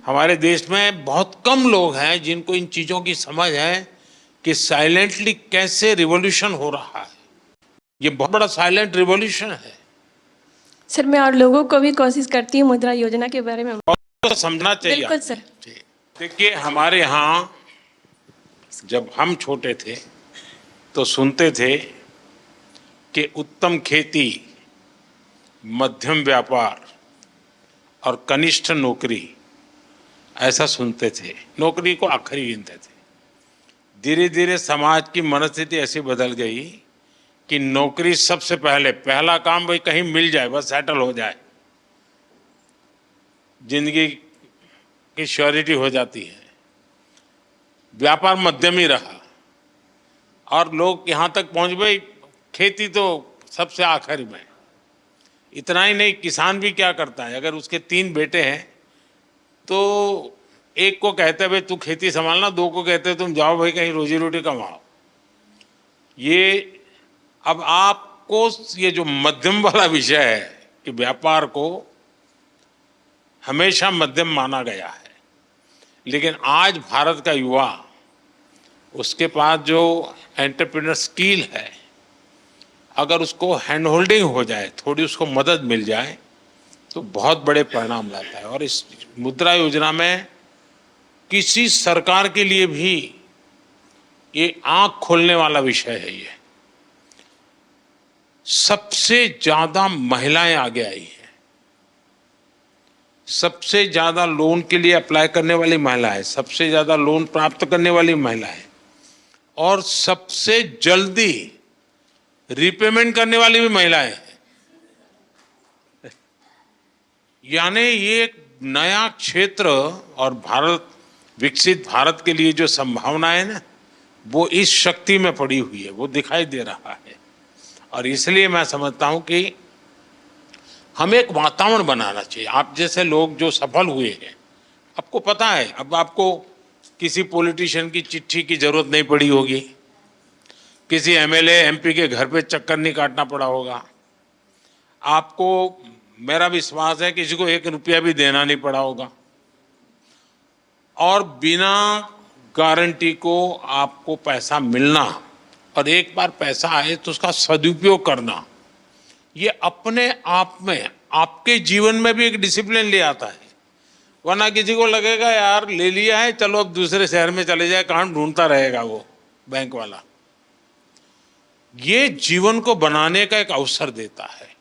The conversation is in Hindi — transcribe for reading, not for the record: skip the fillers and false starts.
हमारे देश में बहुत कम लोग हैं जिनको इन चीजों की समझ है कि साइलेंटली कैसे रिवॉल्यूशन हो रहा है। ये बहुत बड़ा साइलेंट रिवॉल्यूशन है। सर, मैं और लोगों को भी कोशिश करती हूँ मुद्रा योजना के बारे में। और तो समझना चाहिए। बिल्कुल सर। देखिए, हमारे यहाँ जब हम छोटे थे तो सुनते थे कि उत्तम खेती, मध्यम व्यापार और कनिष्ठ नौकरी, ऐसा सुनते थे। नौकरी को आखिरी गिनते थे। धीरे धीरे समाज की मनस्थिति ऐसी बदल गई कि नौकरी सबसे पहले, पहला काम भाई कहीं मिल जाए, बस सेटल हो जाए, जिंदगी की श्योरिटी हो जाती है। व्यापार मध्यम ही रहा और लोग यहाँ तक पहुँच गए, खेती तो सबसे आखिर में। इतना ही नहीं, किसान भी क्या करता है, अगर उसके 3 बेटे हैं तो एक को कहते हैं भाई तू खेती संभालना, 2 को कहते हैं तुम जाओ भाई कहीं रोजी रोटी कमाओ। ये अब आपको ये जो मध्यम वाला विषय है कि व्यापार को हमेशा मध्यम माना गया है, लेकिन आज भारत का युवा, उसके पास जो एंटरप्रेन्योर स्किल है, अगर उसको हैंड होल्डिंग हो जाए, थोड़ी उसको मदद मिल जाए तो बहुत बड़े परिणाम लाता है। और इस मुद्रा योजना में किसी सरकार के लिए भी ये आंख खोलने वाला विषय है। ये सबसे ज्यादा महिलाएं आगे आई हैं, सबसे ज्यादा लोन के लिए अप्लाई करने वाली महिलाएं, सबसे ज्यादा लोन प्राप्त करने वाली महिलाएं और सबसे जल्दी रिपेमेंट करने वाली भी महिलाएं हैं। यानी ये एक नया क्षेत्र और भारत, विकसित भारत के लिए जो संभावना है ना, वो इस शक्ति में पड़ी हुई है, वो दिखाई दे रहा है। और इसलिए मैं समझता हूं कि हमें एक वातावरण बनाना चाहिए। आप जैसे लोग जो सफल हुए हैं, आपको पता है, अब आपको किसी पॉलिटिशियन की चिट्ठी की जरूरत नहीं पड़ी होगी, किसी एमएलए एमपी के घर पे चक्कर नहीं काटना पड़ा होगा, आपको, मेरा विश्वास है, किसी को 1 रुपया भी देना नहीं पड़ा होगा, और बिना गारंटी को आपको पैसा मिलना, और एक बार पैसा आए तो उसका सदुपयोग करना, ये अपने आप में आपके जीवन में भी एक डिसिप्लिन ले आता है। वरना किसी को लगेगा यार ले लिया है, चलो अब दूसरे शहर में चले जाए, कहाँ ढूंढता रहेगा वो बैंक वाला। ये जीवन को बनाने का एक अवसर देता है।